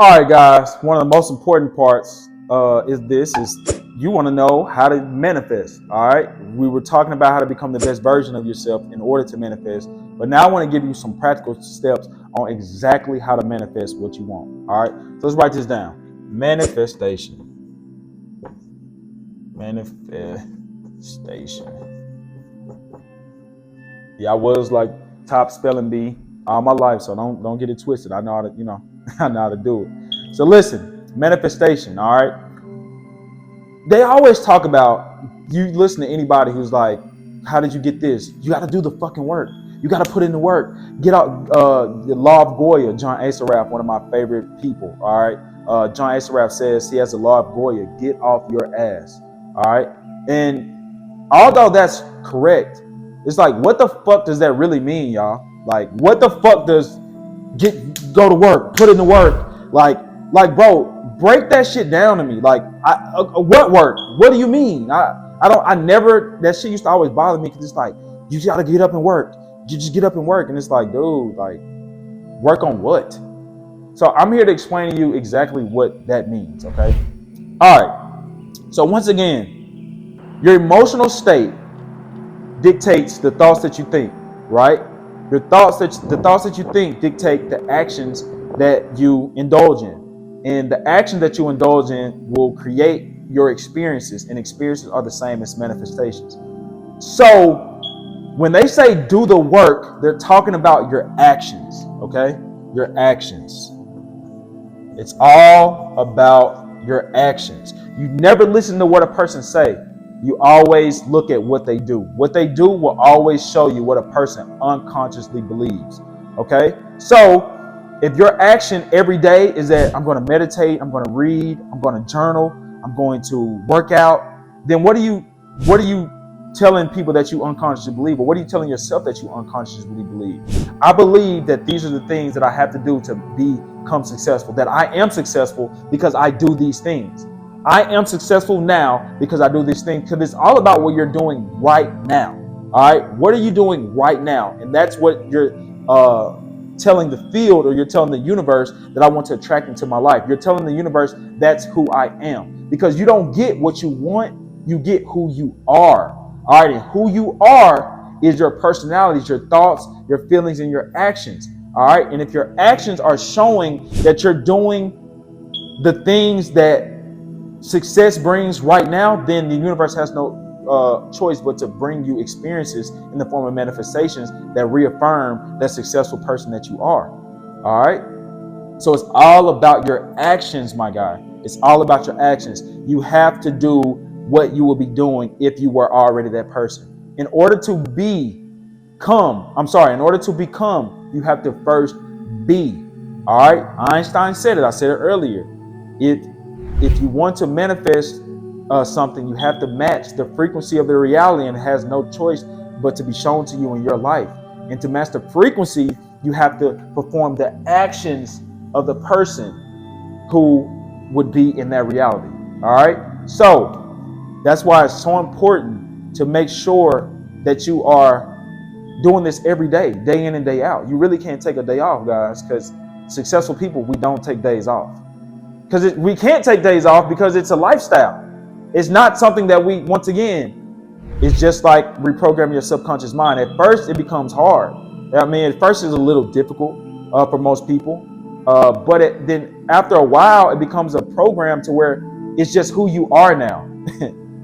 All right, guys. One of the most important parts is you want to know how to manifest. All right. We were talking about how to become the best version of yourself in order to manifest, but now I want to give you some practical steps on exactly how to manifest what you want. All right. So let's write this down. Manifestation. Manifestation. Yeah, I was like top spelling bee all my life, so don't get it twisted. I know how to, I know how to do it. So listen, manifestation, all right? They always talk about, you listen to anybody who's like, how did you get this? You got to do the fucking work. You got to put in the work. Get out the Law of Goya, John Asaraf, one of my favorite people, all right? John Asaraf says he has the Law of Goya, get off your ass, all right? And although that's correct, it's like, what the fuck does that really mean, y'all? Like, what the fuck does go to work, put in the work? Like, bro, break that shit down to me. Like, what work? What do you mean? I never, that shit used to always bother me because it's like, you got to get up and work. You just get up and work. And it's like, dude, like, work on what? So I'm here to explain to you exactly what that means, okay? All right. So once again, your emotional state dictates the thoughts that you think, right? The thoughts that you think dictate the actions that you indulge in. And the action that you indulge in will create your experiences, and experiences are the same as manifestations. So when they say do the work, they're talking about your actions, okay? Your actions. It's all about your actions. You never listen to what a person say. You always look at what they do. What they do will always show you what a person unconsciously believes. Okay? So if your action every day is that I'm going to meditate, I'm going to read, I'm going to journal, I'm going to work out, then what are you telling people that you unconsciously believe? Or what are you telling yourself that you unconsciously believe? I believe that these are the things that I have to do to become successful, that I am successful because I do these things. I am successful now because I do these things, because it's all about what you're doing right now. All right. What are you doing right now? And that's what you're telling the field, or you're telling the universe that I want to attract into my life. You're telling the universe that's who I am, because you don't get what you want. You get who you are. All right. And who you are is your personality, your thoughts, your feelings, and your actions. All right. And if your actions are showing that you're doing the things that success brings right now, then the universe has no choice but to bring you experiences in the form of manifestations that reaffirm that successful person that you are. All right. So it's all about your actions, my guy. It's all about your actions. You have to do what you will be doing if you were already that person. In order to become, you have to first be. All right. Einstein said it. I said it earlier. If you want to manifest something, you have to match the frequency of the reality, and it has no choice but to be shown to you in your life. And to match the frequency, you have to perform the actions of the person who would be in that reality. All right. So that's why it's so important to make sure that you are doing this every day, day in and day out. You really can't take a day off, guys, because successful people, we don't take days off. Because we can't take days off because it's a lifestyle. It's not something that we, once again, it's just like reprogramming your subconscious mind. At first, it becomes hard. I mean, at first, it's a little difficult for most people. But then after a while, it becomes a program to where it's just who you are now.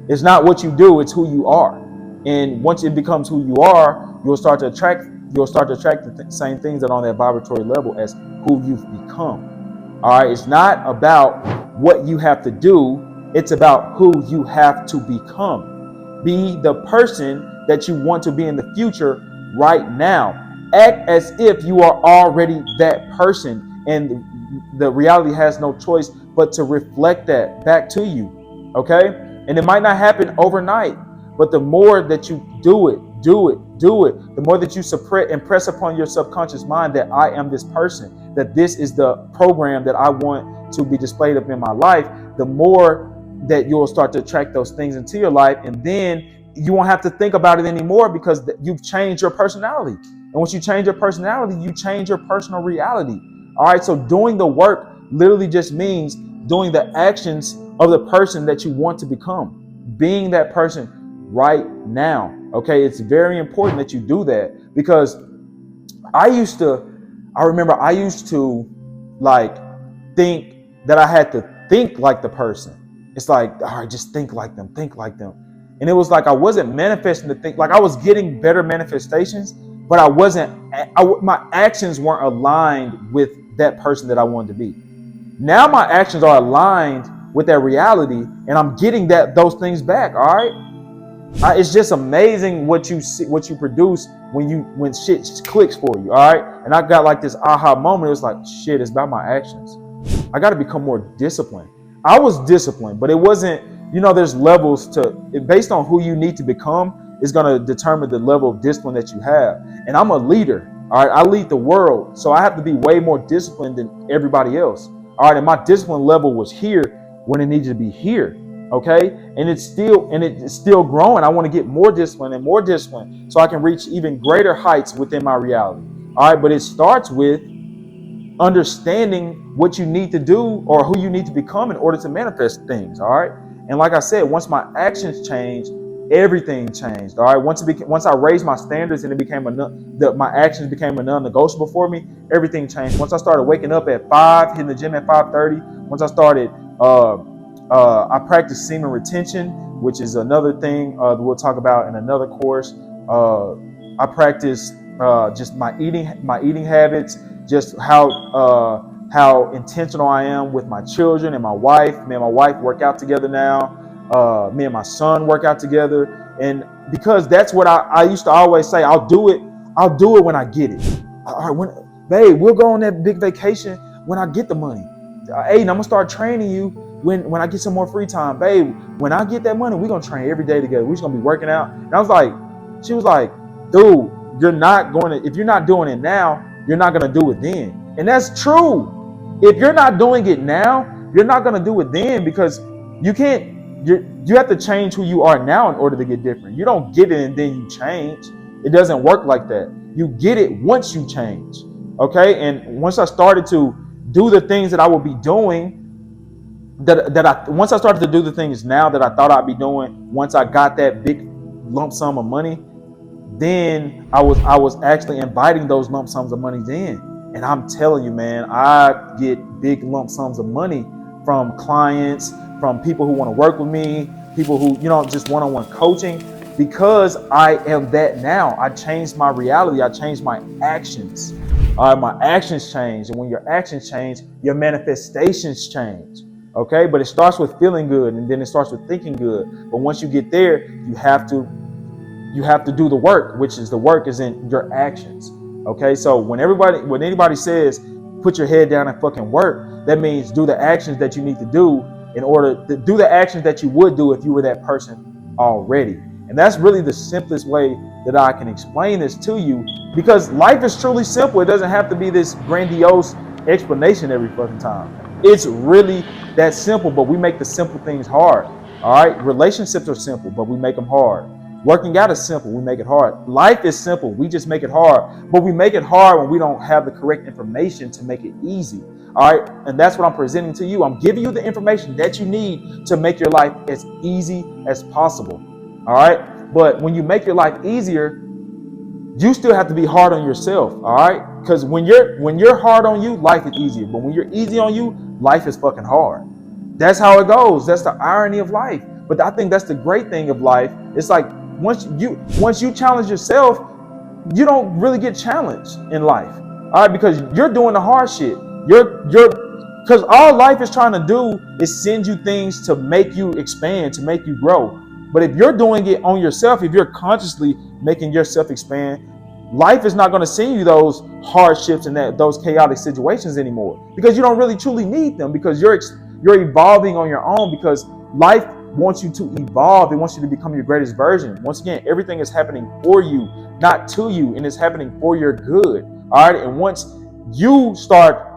It's not what you do, it's who you are. And once it becomes who you are, you'll start to attract the same things that are on that vibratory level as who you've become. All right, it's not about what you have to do. It's about who you have to become. Be the person that you want to be in the future right now. Act as if you are already that person, and the reality has no choice but to reflect that back to you. Okay? And it might not happen overnight, but the more that you do it, the more that you impress upon your subconscious mind that I am this person, that this is the program that I want to be displayed up in my life, the more that you'll start to attract those things into your life. And then you won't have to think about it anymore, because you've changed your personality. And once you change your personality, you change your personal reality. All right. So doing the work literally just means doing the actions of the person that you want to become, being that person right now. Okay, it's very important that you do that, because I remember I used to like think that I had to think like the person. It's like, all right, just think like them, think like them. And it was like I wasn't manifesting to think, like I was getting better manifestations, but my actions weren't aligned with that person that I wanted to be. Now my actions are aligned with that reality, and I'm getting those things back. All right, it's just amazing what you see, what you produce when shit clicks for you. All right, and I got like this aha moment. It was like, shit, it's about my actions. I got to become more disciplined. I was disciplined, but it wasn't. There's levels to it. Based on who you need to become is going to determine the level of discipline that you have. And I'm a leader. All right, I lead the world, so I have to be way more disciplined than everybody else. All right, and my discipline level was here when it needed to be here. Okay, and it's still growing. I want to get more discipline and more discipline so I can reach even greater heights within my reality. All right, but it starts with understanding what you need to do or who you need to become in order to manifest things. All right, and like I said, once my actions changed, everything changed. All right, once I raised my standards and it became my actions became a non-negotiable for me, everything changed. Once I started waking up at 5, hitting the gym at 5:30. Once I started I practice semen retention, which is another thing that we'll talk about in another course. I practice just my eating habits, just how intentional I am with my children and my wife. Me and my wife work out together now. Me and my son work out together, and because that's what I used to always say, I'll do it when I get it. All right, babe, we'll go on that big vacation when I get the money. Aiden, I'm gonna start training you when I get some more free time. Babe, when I get that money, we're gonna train every day together. We're just gonna be working out. And she was like, dude, if you're not doing it now, you're not gonna do it then. And that's true. If you're not doing it now, you're not gonna do it then, because you have to change who you are now in order to get different. You don't get it and then you change. It doesn't work like that. You get it once you change. Okay? And once I started to do the things that I would be doing, once I started to do the things now that I thought I'd be doing, once I got that big lump sum of money, then I was actually inviting those lump sums of money in. And I'm telling you, man, I get big lump sums of money from clients, from people who want to work with me, people who, just one-on-one coaching, because I am that now. I changed my reality. I changed my actions. My actions change. And when your actions change, your manifestations change. Okay, but it starts with feeling good, and then it starts with thinking good. But once you get there, you have to do the work, which is the work is in your actions. Okay, so when anybody says put your head down and fucking work, that means do the actions that you need to do in order to do the actions that you would do if you were that person already. And that's really the simplest way that I can explain this to you, because life is truly simple. It doesn't have to be this grandiose explanation every fucking time. It's really that simple, but we make the simple things hard. All right, relationships are simple, but we make them hard. Working out is simple, we make it hard. Life is simple, we just make it hard. But we make it hard when we don't have the correct information to make it easy. All right, and that's what I'm presenting to you. I'm giving you the information that you need to make your life as easy as possible. All right, but when you make your life easier, you still have to be hard on yourself. All right, because when you're hard on you, life is easier. But when you're easy on you, life is fucking hard. That's how it goes. That's the irony of life. But I think that's the great thing of life. It's like once you challenge yourself, you don't really get challenged in life. All right, because you're doing the hard shit. Because all life is trying to do is send you things to make you expand, to make you grow. But if you're doing it on yourself, if you're consciously making yourself expand, life is not going to send you those hardships and those chaotic situations anymore, because you don't really truly need them, because you're evolving on your own, because life wants you to evolve. It wants you to become your greatest version. Once again, everything is happening for you, not to you, and it's happening for your good. All right, and once you start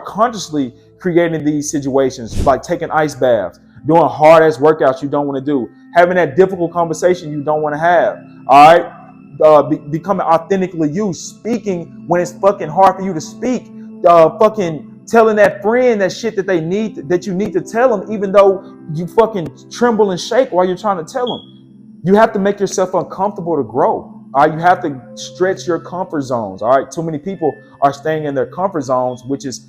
consciously creating these situations, like taking ice baths, doing hard ass workouts you don't want to do, having that difficult conversation you don't want to have. All right, becoming authentically you, speaking when it's fucking hard for you to speak, fucking Telling that friend that shit that they need, that you need to tell them, even though you fucking tremble and shake while you're trying to tell them. You have to make yourself uncomfortable to grow. All right, you have to stretch your comfort zones. All right, too many people are staying in their comfort zones, which is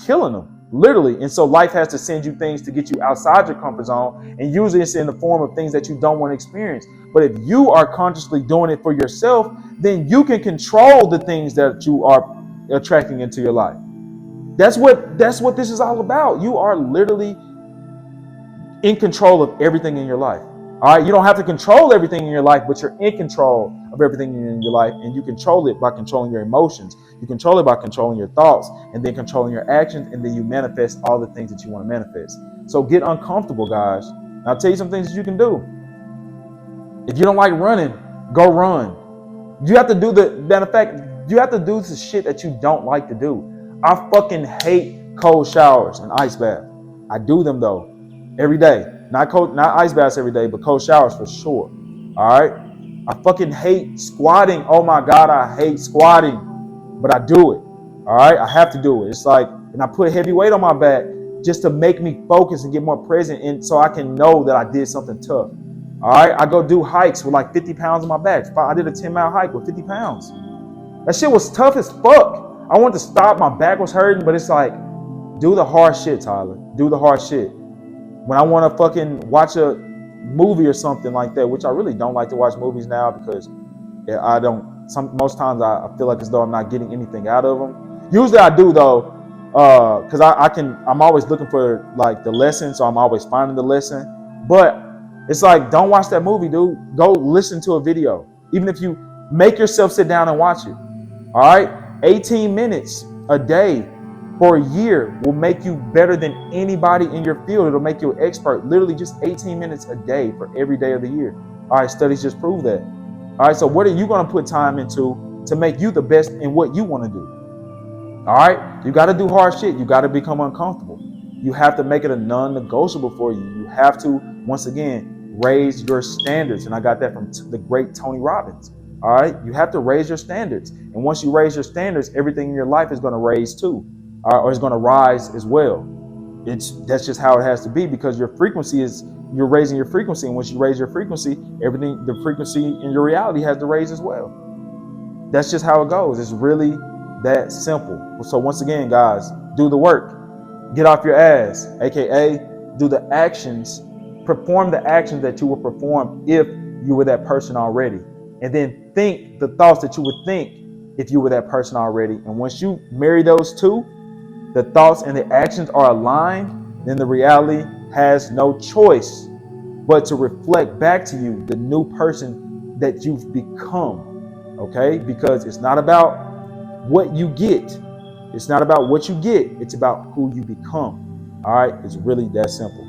killing them, literally. And so life has to send you things to get you outside your comfort zone, and usually it's in the form of things that you don't want to experience. But if you are consciously doing it for yourself, then you can control the things that you are attracting into your life. That's what this is all about. You are literally in control of everything in your life. All right, you don't have to control everything in your life, but you're in control of everything in your life, and you control it by controlling your emotions. You control it by controlling your thoughts, and then controlling your actions, and then you manifest all the things that you want to manifest. So get uncomfortable, guys. And I'll tell you some things that you can do. If you don't like running, go run. You have to do matter of fact, you have to do the shit that you don't like to do. I fucking hate cold showers and ice baths. I do them though, every day. Not ice baths every day, but cold showers for sure. All right. I fucking hate squatting. Oh my God, I hate squatting, but I do it. All right. I have to do it. It's like, and I put heavy weight on my back just to make me focus and get more present, and so I can know that I did something tough. All right. I go do hikes with like 50 pounds on my back. I did a 10-mile hike with 50 pounds. That shit was tough as fuck. I wanted to stop. My back was hurting, but it's like, do the hard shit, Tyler. Do the hard shit. When I want to fucking watch a movie or something like that, which I really don't like to watch movies now because I don't. Most times I feel like as though I'm not getting anything out of them. Usually I do though, because I'm always looking for like the lesson, so I'm always finding the lesson. But it's like, don't watch that movie, dude. Go listen to a video. Even if you make yourself sit down and watch it. All right, 18 minutes a day for a year will make you better than anybody in your field. It'll make you an expert. Literally just 18 minutes a day for every day of the year. All right, studies just prove that. All right, so what are you going to put time into to make you the best in what you want to do? All right, you got to do hard shit. You got to become uncomfortable. You have to make it a non-negotiable for you. You have to, once again, raise your standards. And I got that from the great Tony Robbins. All right, you have to raise your standards. And once you raise your standards, everything in your life is going to raise too. Or is going to rise as well. That's just how it has to be, because you're raising your frequency, and once you raise your frequency, the frequency in your reality has to raise as well. That's just how it goes. It's really that simple. So once again, guys, do the work, get off your ass, aka do the actions, perform the actions that you would perform if you were that person already, and then think the thoughts that you would think if you were that person already. And once you marry those two, the thoughts and the actions are aligned, then the reality has no choice but to reflect back to you the new person that you've become. Okay? Because it's not about what you get. It's not about what you get. It's about who you become. All right? It's really that simple.